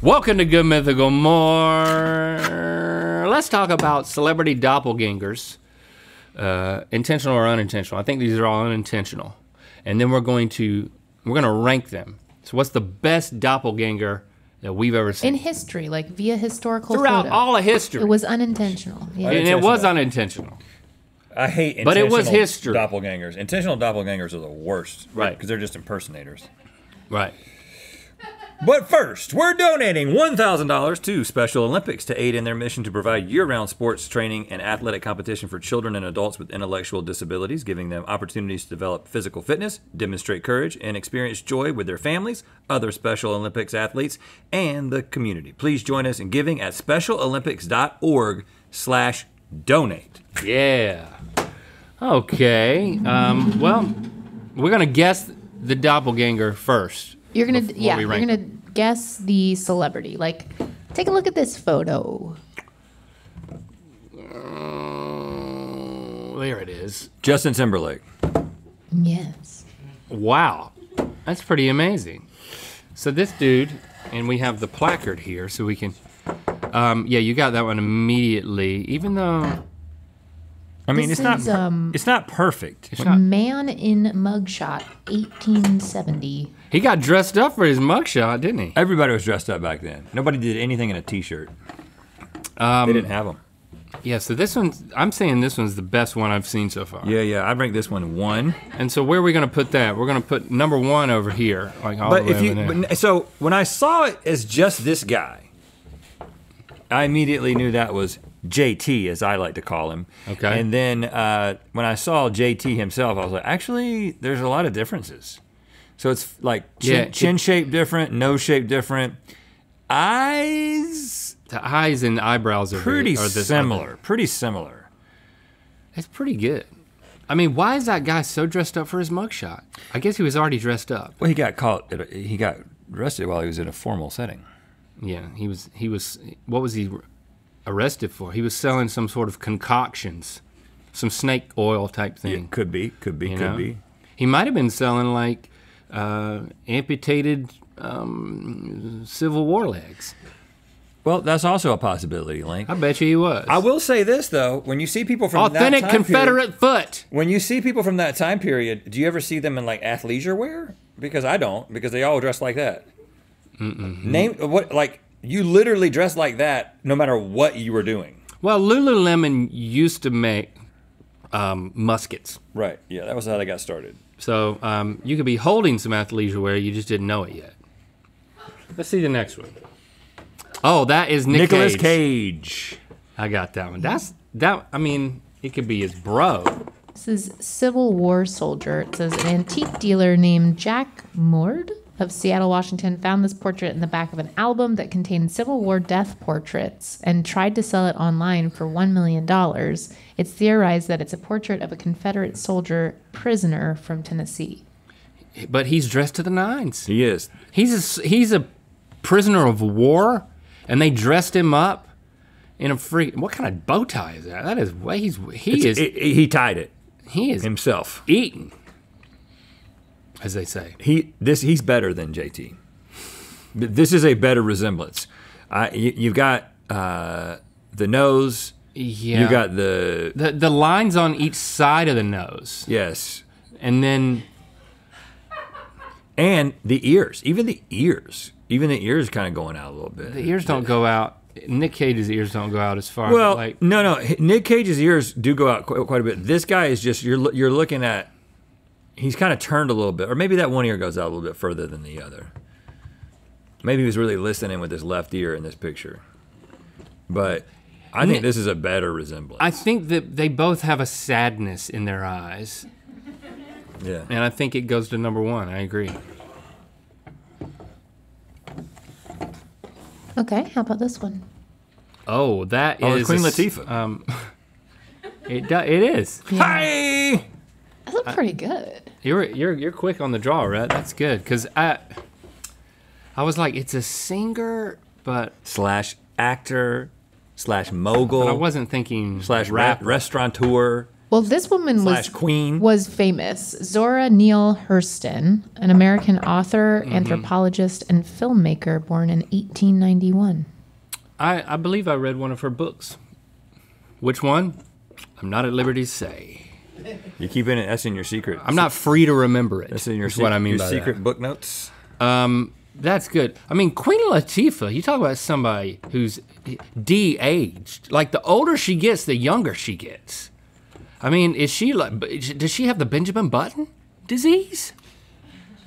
Welcome to Good Mythical More. Let's talk about celebrity doppelgangers, intentional or unintentional. I think these are all unintentional, and then we're gonna rank them. So, what's the best doppelganger that we've ever seen in history, like via historical throughout photo? all of history? It was unintentional. Yeah. And it was unintentional. I hate intentional but it was history. Doppelgangers. Intentional doppelgangers are the worst, right? Because they're just impersonators, right? But first, we're donating $1,000 to Special Olympics to aid in their mission to provide year-round sports training and athletic competition for children and adults with intellectual disabilities, giving them opportunities to develop physical fitness, demonstrate courage, and experience joy with their families, other Special Olympics athletes, and the community. Please join us in giving at specialolympics.org/donate. Yeah. Okay. Well, we're gonna guess the doppelganger first. You're gonna guess the celebrity. Like, take a look at this photo. There it is. Justin Timberlake. Yes. Wow, that's pretty amazing. So this dude, and we have the placard here, so we can. Yeah, you got that one immediately. Even though, I mean, this it's not perfect. It's not. Man in mugshot, 1870. He got dressed up for his mugshot, didn't he? Everybody was dressed up back then. Nobody did anything in a t-shirt. They didn't have them. Yeah, so this one's, I'm saying this one's the best one I've seen so far. Yeah, I'd rank this one 1. And so where are we gonna put that? We're gonna put number 1 over here, like all the way over there. So when I saw it as just this guy, I immediately knew that was JT, as I like to call him. Okay. And then when I saw JT himself, I was like, actually, there's a lot of differences. So it's like chin shape different, nose shape different, eyes. The eyes and eyebrows are pretty similar. Pretty similar. It's pretty good. I mean, why is that guy so dressed up for his mugshot? I guess he was already dressed up. Well, he got caught. He got arrested while he was in a formal setting. Yeah, he was. What was he arrested for? He was selling some sort of concoctions, some snake oil type thing. Yeah, could be. He might have been selling like amputated Civil War legs. Well, that's also a possibility, Link. I bet you he was. I will say this though: when you see people from authentic that time Confederate foot. When you see people from that time period, do you ever see them in like athleisure wear? Because I don't. Because they all dress like that. Name what like you literally dress like that no matter what you were doing. Well, Lululemon used to make muskets. Right. Yeah, that was how they got started. So you could be holding some athleisure wear, you just didn't know it yet. Let's see the next one. Oh, that is Nicolas Cage. I got that one. I mean, it could be his bro. This is Civil War soldier. It says an antique dealer named Jack Mord of Seattle, Washington, found this portrait in the back of an album that contained Civil War death portraits and tried to sell it online for $1 million. It's theorized that it's a portrait of a Confederate soldier prisoner from Tennessee. But he's dressed to the nines. He is. He's a prisoner of war, and they dressed him up in a what kind of bow tie is that? That is way he tied it. He is himself eaten, as they say. He's better than JT. This is a better resemblance. You've got the nose. Yeah. You got the lines on each side of the nose. Yes. And then the ears. Even the ears kind of going out a little bit. The ears don't go out. Nick Cage's ears don't go out as far. Well, like, no. Nick Cage's ears do go out quite a bit. This guy is just you're looking at. He's kind of turned a little bit, or maybe that one ear goes out a little bit further than the other. Maybe he was really listening with his left ear in this picture. But I think this is a better resemblance. I think that they both have a sadness in their eyes. Yeah. And I think it goes to number 1. I agree. Okay, how about this one? Oh, that is Queen Latifah. It is. Yeah. Hi. That looked pretty good. You're quick on the draw, right? That's good, because I was like, it's a singer, but / actor / mogul. But I wasn't thinking / restaurateur. Well, this woman Slash queen. was famous. Zora Neale Hurston, an American author, anthropologist, and filmmaker born in 1891. I believe I read one of her books. Which one? I'm not at liberty to say. You keep it. That's in your secret. I'm not free to remember it. That's in your what I mean your by secret book notes. That's good. I mean, Queen Latifah, you talk about somebody who's de-aged. Like, the older she gets, the younger she gets. I mean, is she like, does she have the Benjamin Button disease?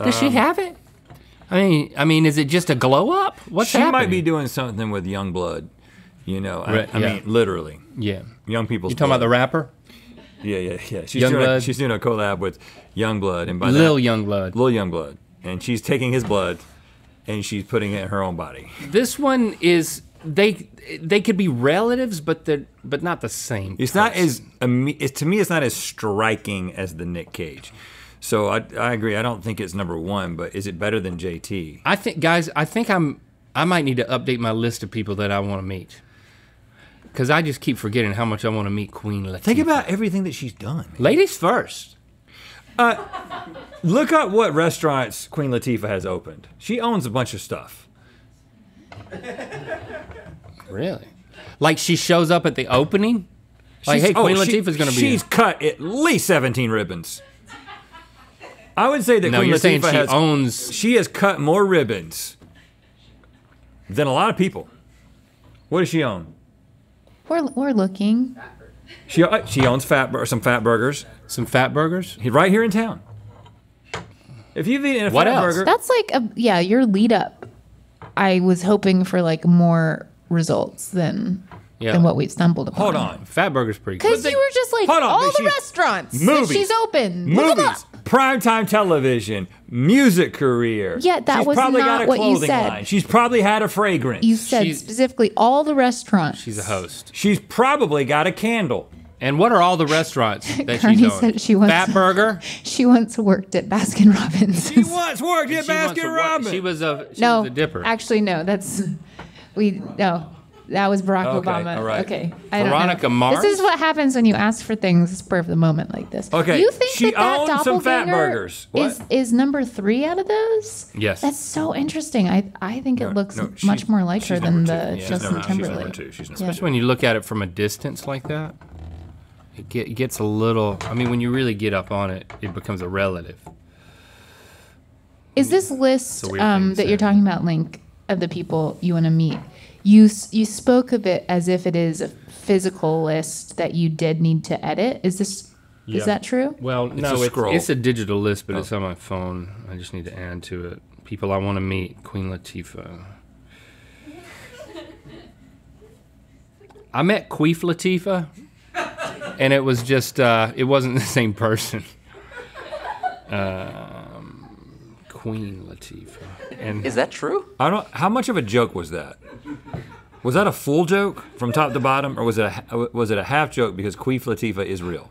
Does she have it? I mean, is it just a glow up? What's She happening? might be doing something with young blood. You know, Right, I mean, literally. Yeah. Young people's You talking about the rapper? Yeah. She's Youngblood? she's doing a collab with Youngblood. And by Lil that, Youngblood. Lil Youngblood. And she's taking his blood and she's putting it in her own body. This one is, they could be relatives, but not the same. It's not as, to me, it's not as striking as the Nick Cage. So I agree. I don't think it's number one, but is it better than JT? I think, guys, I might need to update my list of people that I want to meet. Because I just keep forgetting how much I want to meet Queen Latifah. Think about everything that she's done. Ladies first. Look up what restaurants Queen Latifah has opened. She owns a bunch of stuff. Really? Like, she shows up at the opening? Like, hey, Queen Latifah's going to be She's here. cut at least 17 ribbons. I would say that No, Queen you're saying Latifah she she has cut more ribbons than a lot of people. What does she own? We're looking. She owns some fat burgers. some fat burgers? Right here in town. If you've eaten a What fat else? burger, That's like your lead up. I was hoping for like more results than what we've stumbled upon. hold on. Fat burger's pretty Because good. you were just like Hold on, all but the restaurants movies, that she's open. Look 'em movies, up. primetime television, music career. Yeah, that She's was probably not got a what you clothing said. line. She's probably had a fragrance. You said She's- specifically all the restaurants. She's a host. She's probably got a candle. And what are all the restaurants that Carney she's on? said she wants- Fat Burger? She once worked at Baskin Robbins. She once worked at She wants to Baskin work- Robbins. She was a No, dipper. actually, no. That was Barack Okay, Obama. all right. Okay, I don't Veronica know. Mars? This is what happens when you ask for things spur of the moment like this. Okay, you think she that owns some fat doppelganger burgers. What? is number 3 out of those? Yes. That's so interesting. I think it looks No, much more like her she's than number the two. Yeah, Justin she's number Timberlake. two. She's number Yeah. Especially when you look at it from a distance like that. It gets a little, I mean, when you really get up on it, it becomes a relative. Is this list a weird thing to that say. you're talking about, Link, of the people you want to meet? You spoke of it as if it is a physical list that you did need to edit. Is that true? Well, no, a scroll. it's a digital list, but it's on my phone. I just need to add to it. People I want to meet, Queen Latifah. I met Queef Latifah, and it was just, it wasn't the same person. Queen Latifah. And Is that true? How much of a joke was that? Was that a full joke from top to bottom, or was it a half joke because Queef Latifah is real?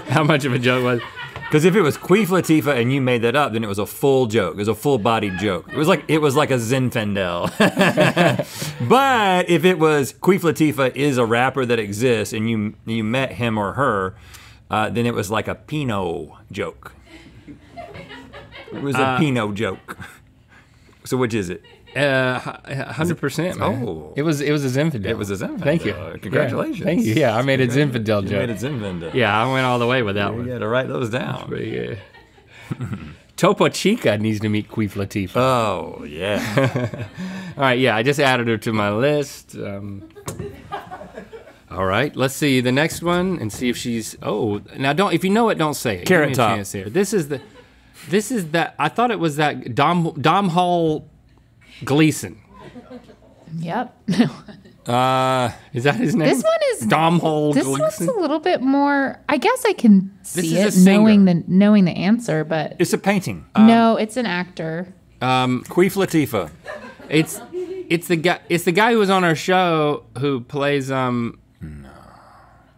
how much of a joke was Because if it was Queef Latifah and you made that up, then it was a full joke. It was a full-bodied joke. It was like a Zinfandel. But if it was Queef Latifah is a rapper that exists and you met him or her, then it was like a Pinot joke. It was a Pinot joke. So which is it? 100%, man. Oh. It was a Zinfandel. It was a Zinfandel. Thank you. Congratulations. Yeah, thank you. Yeah, I made a Zinfandel You joke. made a Zinfandel. Yeah, I went all the way with that one. You had to write those down. But yeah. Topo Chica needs to meet Queef Latifah. Oh, yeah. All right, yeah, I just added her to my list. All right, let's see the next one and see if she's. Oh, now don't. If you know it, don't say it. Carrot Give me a Top. chance here. This is that. I thought it was that Dom Hall Gleason. Yep. Is that his name? This one is Dom Hall This one's Gleason. a little bit more. I guess I can see is a it singer. knowing the answer, but It's a painting. no, it's an actor. Queef Latifah. It's the guy. It's the guy who was on our show who plays.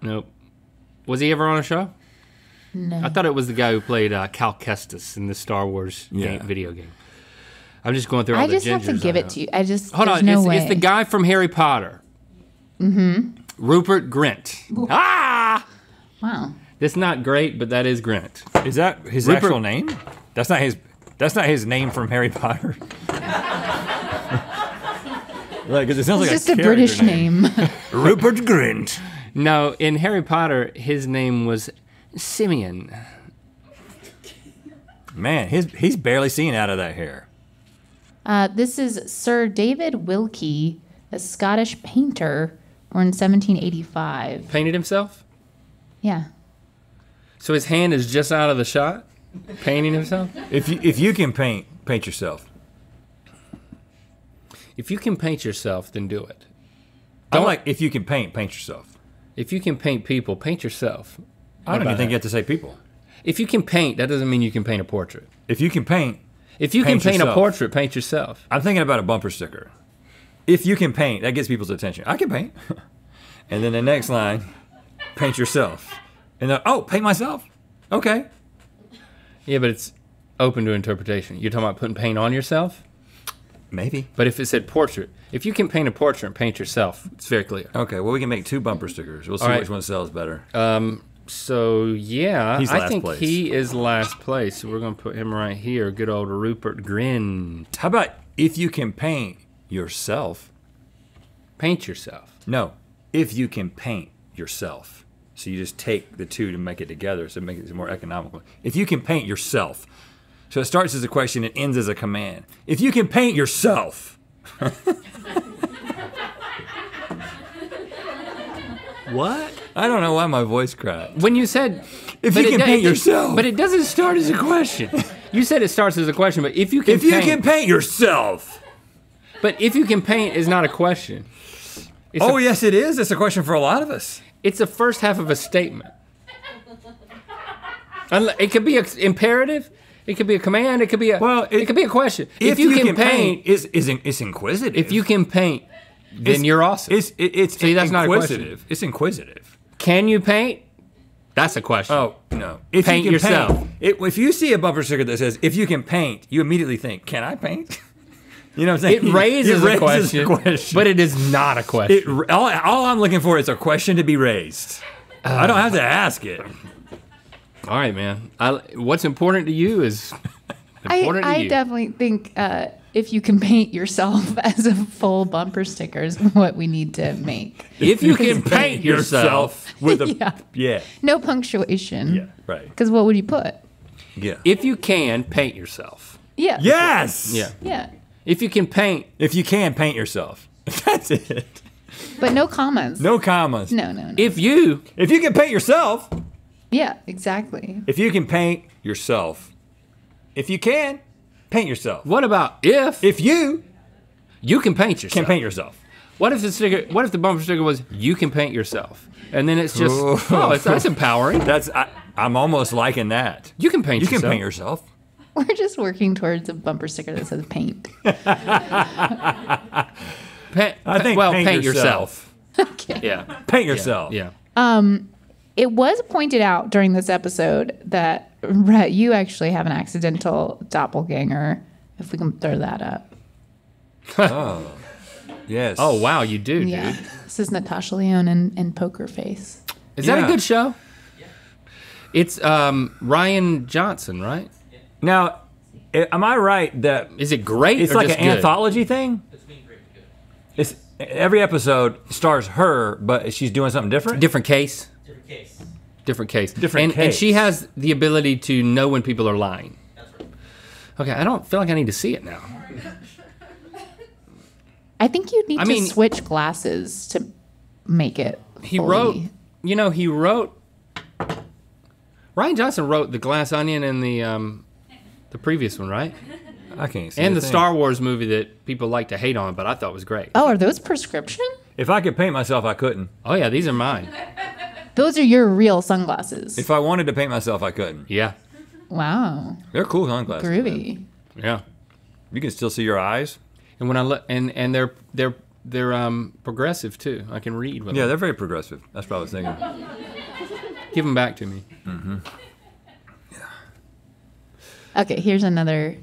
Nope. Was he ever on a show? No. I thought it was the guy who played Cal Kestis in the Star Wars video game. I'm just going through all I the just have to gingers give I it know. to you. I just Hold there's on, no it's way. the guy from Harry Potter. Mm-hmm. Rupert Grint. Ah! Wow. That's not great, but that is Grint. Is that his Rupert- actual name? That's not his name from Harry Potter. Like, 'cause it sounds It's like just a character British name. Rupert Grint. No, in Harry Potter, his name was Simeon. Man, he's barely seeing out of that hair. This is Sir David Wilkie, a Scottish painter born in 1785. Painted himself? Yeah. So his hand is just out of the shot? Painting himself? If you can paint yourself. If you can paint yourself, then do it. I like if you can paint yourself. If you can paint people, paint yourself. I don't even think you have to say people. If you can paint, that doesn't mean you can paint a portrait. If you can paint, If you can Paint paint a yourself. portrait, paint yourself. I'm thinking about a bumper sticker. If you can paint, that gets people's attention. I can paint. And then the next line, paint yourself. And then, oh, paint myself? Okay. Yeah, but it's open to interpretation. You're talking about putting paint on yourself? Maybe. But if it said portrait, if you can paint a portrait and paint yourself, it's very clear. Okay, well, we can make 2 bumper stickers. We'll see All right. which one sells better. So, yeah, He's I last think place. he is last place. So we're going to put him right here. Good old Rupert Grint. How about if you can paint yourself? Paint yourself. No, if you can paint yourself. So you just take the 2 to make it together, so it makes it more economical. If you can paint yourself. So it starts as a question, it ends as a command. If you can paint yourself. What? I don't know why my voice cracked. When you said... If but you it can do- paint it- yourself. But it doesn't start as a question. You said it starts as a question, but if you can If you paint... can paint yourself. But if you can paint is not a question. It's Oh, a, yes, it is. It's a question for a lot of us. It's the first half of a statement. It could be an imperative. It could be a command. It could be a. Well, it could be a question. If you can paint, it's inquisitive. if you can paint, then It's- you're awesome. It's See, that's not a question. inquisitive. It's inquisitive. Can you paint? That's a question. Oh, no. If Paint you can yourself. Paint, if you see a bumper sticker that says, if you can paint, you immediately think, can I paint? You know what I'm saying? It raises, It a question, but it is not a question. all I'm looking for is a question to be raised. I don't have to ask it. All right, man. What's important to you is important to I you. definitely think if you can paint yourself as a full bumper sticker is what we need to make. If you can paint yourself, with a Yeah. yeah. No punctuation. Yeah, right. Because what would you put? Yeah. if you can paint yourself. Yeah. Yes. Yeah. Yeah. If you can paint, If you can paint yourself. That's it. But no commas. No commas. No, no, no. if you If you can paint yourself. Yeah, exactly. If you can paint yourself. If you can, paint yourself. what about if If you you can paint yourself? can paint yourself. What if the bumper sticker was you can paint yourself? And then it's just that's empowering. I'm almost liking that. You can paint You yourself. can paint yourself. We're just working towards a bumper sticker that says paint. I think paint yourself. Okay. Yeah. Paint yourself. Yeah. It was pointed out during this episode that Rhett, you actually have an accidental doppelganger. If we can throw that up. Yes. Oh wow, you do, Yeah. dude. This is Natasha Lyonne in Poker Face. Is that a Yeah. good show? It's Ryan Johnson, right? Now, am I right that Is it great? it's or like just an good? anthology thing? It's every episode stars her, but she's doing something different. Different case. Different Different And she case. has the ability to know when people are lying. Okay, I don't feel like I need to see it now. I think you'd need I to mean- switch glasses to make it. He fully- wrote. Ryan Johnson wrote The Glass Onion and the previous one, right? I can't see. And a the thing. Star Wars movie that people like to hate on, but I thought was great. Oh, are those prescription? If I could paint myself, I couldn't. Oh yeah, these are mine. Those are your real sunglasses. If I wanted to paint myself, I couldn't. Yeah, Wow. They're cool sunglasses. Groovy. yeah. You can still see your eyes. And when I look, and they're progressive too. I can read with Yeah, them. they're very progressive. That's what I was thinking. Give them back to me. Okay, here's another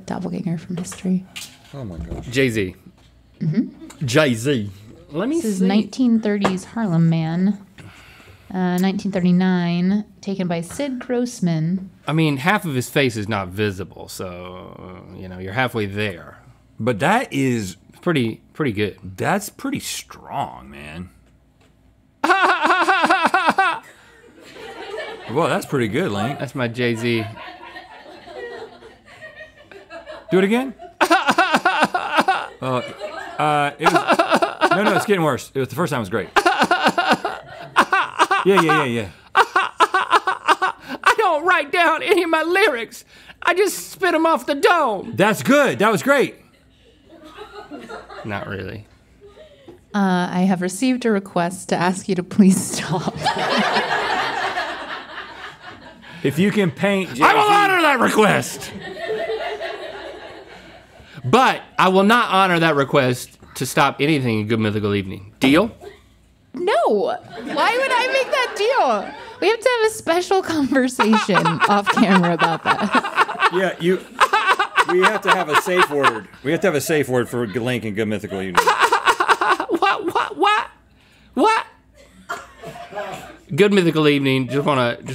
doppelganger from history. Oh my gosh. Jay-Z. Mm-hmm. Jay-Z. Let me This is see. 1930s Harlem Man. 1939, taken by Sid Grossman. I mean, half of his face is not visible, so you know you're halfway there. But that is Pretty good. that's pretty strong, man. Well, that's pretty good, Link. That's my Jay-Z. Do it again. It was, no, it's getting worse. It was the first time was great. Yeah. I don't write down any of my lyrics. I just spit them off the dome. That's good. That was great. Not really. I have received a request to ask you to please stop. If you can paint Jay-Z, I will honor that request. But I will not honor that request to stop anything in Good Mythical Evening. Deal? No. Why would I make that deal? We have to have a special conversation off camera about that. Yeah, we have to have a safe word. We have to have a safe word for Link and Good Mythical Evening. What? Good Mythical Evening. Just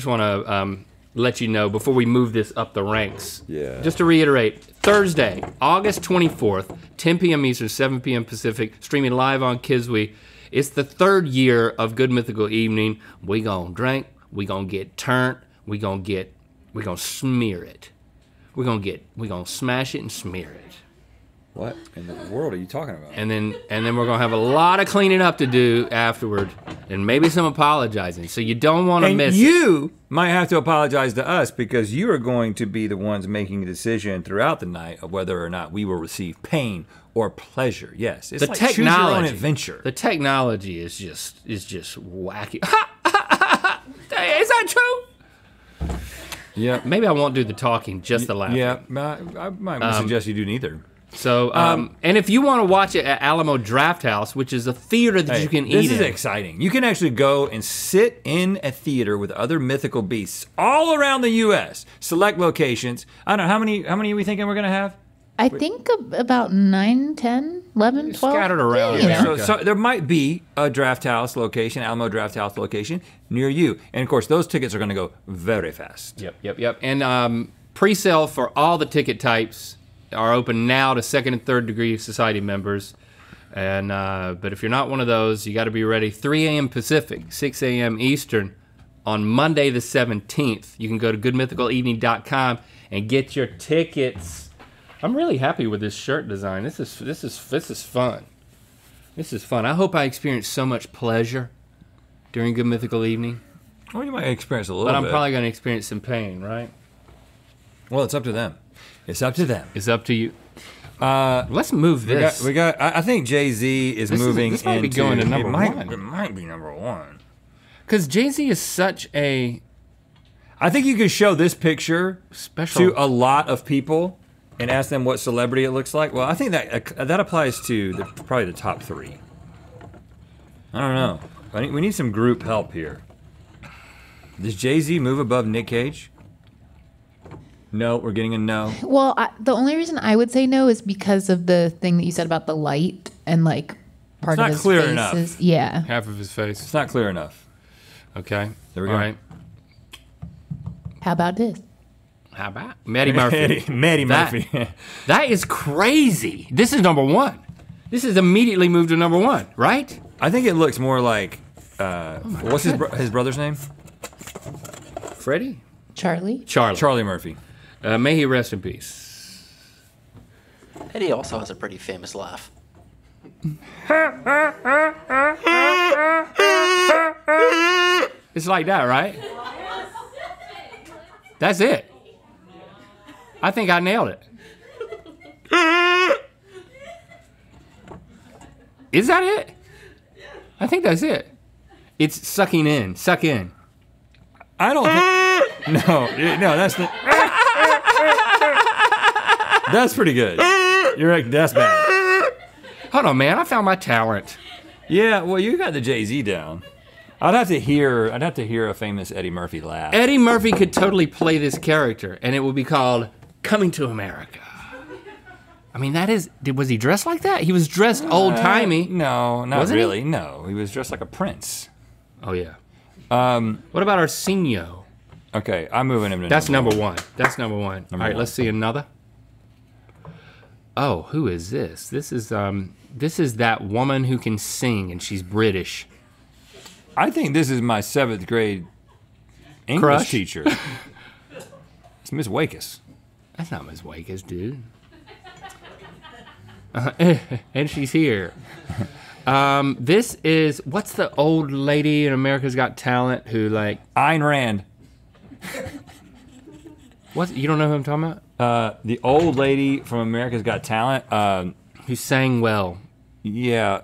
wanna let you know before we move this up the ranks. Yeah. Just to reiterate, Thursday, August 24th, 10 p.m. Eastern, 7 p.m. Pacific, streaming live on Kiswe. It's the third year of Good Mythical Evening. We gonna drink. We gonna get turned. We gonna smear it. We gonna smash it and smear it. What in the world are you talking about? And then we're gonna have a lot of cleaning up to do afterward, and maybe some apologizing. So you don't want to And miss it. you might have to apologize to us because you are going to be the ones making a decision throughout the night of whether or not we will receive pain or pleasure. Yes, it's The like choose your own technology, adventure. the technology is just wacky. Is that true? Yeah, Maybe I won't do the talking, just the laughing. yeah. I might suggest you do neither. So, and if you want to watch it at Alamo Draft House, which is a theater that you can eat This is in. exciting. You can actually go and sit in a theater with other mythical beasts all around the U.S. Select locations. I don't know, how many are we thinking we're gonna have? I think about 9, 10, 11, 12. Scattered around. You know. America. So there might be a draft house location, Alamo Draft House location near you. And of course, those tickets are gonna go very fast. Yep. And pre-sale for all the ticket types are open now to second and third degree society members. And but if you're not one of those, you got to be ready. 3 a.m. Pacific, 6 a.m. Eastern on Monday the 17th. You can go to goodmythicalevening.com and get your tickets. I'm really happy with this shirt design. This is fun. This is fun. I hope I experience so much pleasure during Good Mythical Evening, Well, you might experience a little but bit. I'm probably going to experience some pain, right? Well, it's up to them. It's up to them. It's up to you. Let's move this. We got. I think Jay-Z is moving this might be into. going to number one. It might be number one. Because Jay-Z is such a I think you could show this picture special. to a lot of people and ask them what celebrity it looks like. Well, I think that applies to probably the top three. I don't know. We need some group help here. Does Jay-Z move above Nick Cage? No, we're getting a no. Well, the only reason I would say no is because of the thing that you said about the light and like part It's of not his clear face enough. is- yeah. half of his face. It's not clear enough. Okay. There we go. All right. How about this? How about Maddie Murphy? Maddie That- Murphy. That is crazy. This is number one. This is immediately moved to number one, right? I think it looks more like, what's his brother's name? Freddie? Charlie? Charlie Murphy. May he rest in peace. Eddie also has a pretty famous laugh. It's like that, right? That's it. I think I nailed it. Is that it? I think that's it. It's sucking in. Suck in. I don't think. No, that's the. That's pretty good. You're right. That's bad. Hold on, man. I found my talent. Yeah, well, you got the Jay-Z down. I'd have to hear a famous Eddie Murphy laugh. Eddie Murphy could totally play this character, and it would be called Coming to America. I mean, was he dressed like that? He was dressed old-timey. No, not Wasn't he? really. No, he was dressed like a prince. Oh, yeah. What about Arsenio? Okay, I'm moving him to That's number one. That's number one. All right, one. let's see another. Oh, who is this? This is that woman who can sing, and she's British. I think this is my 7th grade English Crush? teacher. It's Miss Wakus. That's not Miss Wakus, dude. And she's here. This is, what's the old lady in America's Got Talent who like... Ayn Rand. What? You don't know who I'm talking about? The old lady from America's Got Talent. Who sang well. Yeah,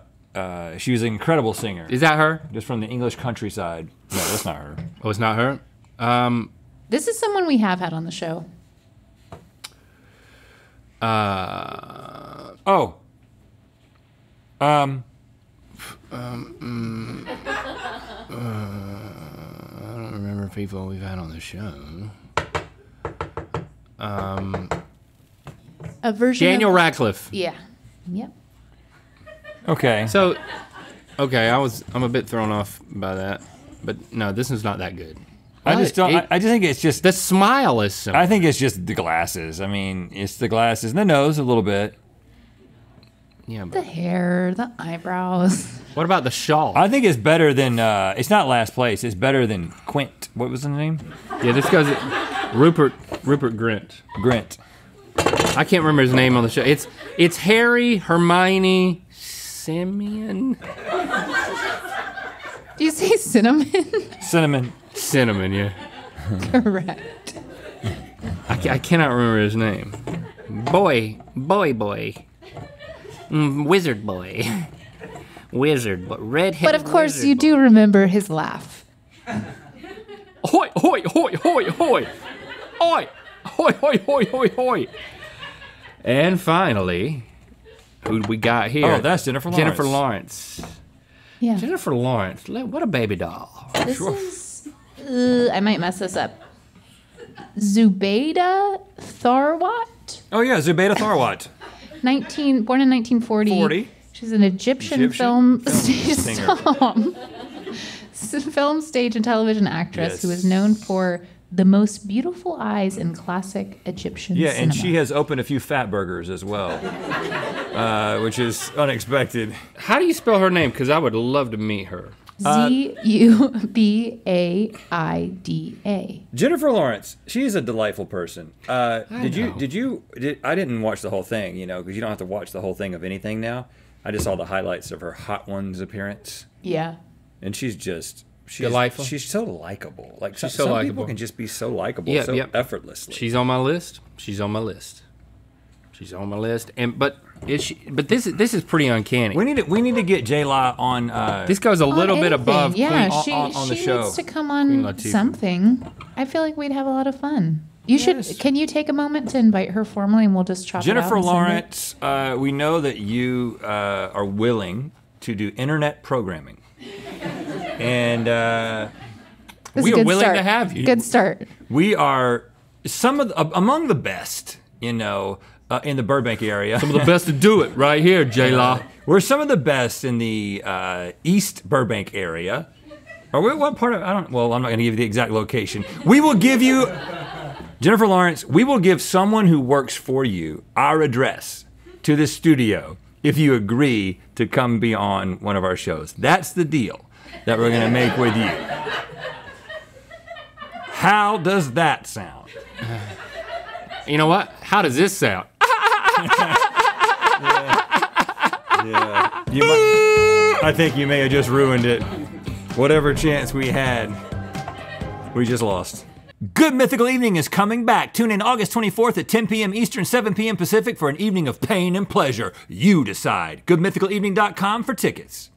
she was an incredible singer. Is that her? Just from the English countryside. No, that's not her. Oh, it's not her? This is someone we have had on the show. Oh. I don't remember people we've had on the show. A version Daniel of... Radcliffe. Yeah. Yep. Okay. So, okay, I'm a bit thrown off by that, but no, this is not that good. I just don't. I just think it's just. The smile is simple. I think it's just the glasses. I mean, it's the glasses and the nose a little bit. Yeah, The but hair, the eyebrows. what about the shawl? I think it's better than. It's not last place. It's better than Quint. What was the name? Yeah, this guy's Rupert Grint. Grint. I can't remember his name on the show. It's Harry, Hermione, Simeon. Do you say cinnamon? Cinnamon. Cinnamon, yeah. Correct. I cannot remember his name. Boy. Wizard boy. Wizard boy. Redhead. But of course, wizard you boy. do remember his laugh. Hoi, hoi, hoi, hoi, hoi. Hoi, hoi, hoi, hoi, hoi, hoi. And finally, who we got here? Oh, that's Jennifer Lawrence. Jennifer Lawrence. Yeah. Jennifer Lawrence. What a baby doll. This is, I might mess this up. Zubaydah Tharwat? Oh yeah, Zubaydah Tharwat. Born in 1940. 40. She's an Egyptian film stage and television actress who is known for the most beautiful eyes in classic Egyptian cinema. And she has opened a few fat burgers as well, which is unexpected. How do you spell her name? Because I would love to meet her. Zubaida. Jennifer Lawrence, she's a delightful person. I didn't watch the whole thing, because you don't have to watch the whole thing of anything now. I just saw the highlights of her Hot Ones appearance. Yeah. And she's delightful. She's so likable. Like She's some so people likable. can just be so likable, effortlessly. She's on my list. But this is pretty uncanny. We need to get J-La on. This goes a little bit above Yeah, Queen on the she show. needs to come Queen on Latifah. something. I feel like we'd have a lot of fun. You should. Can you take a moment to invite her formally, and we'll just chop Jennifer it out and Lawrence, we know that you are willing to do internet programming, and This is we a are good willing start. to have you. Good start. we are among the best, in the Burbank area. Some of the best to do it right here, J-La. We're some of the best in the East Burbank area. Or what part of, well, I'm not gonna give you the exact location. We will give you, Jennifer Lawrence, we will give someone who works for you our address to the studio if you agree to come be on one of our shows. That's the deal that we're gonna make with you. How does that sound? You know what? How does this sound? I think you may have just ruined it. Whatever chance we had, we just lost. Good Mythical Evening is coming back. Tune in August 24th at 10 p.m. Eastern, 7 p.m. Pacific for an evening of pain and pleasure. You decide. GoodMythicalEvening.com for tickets.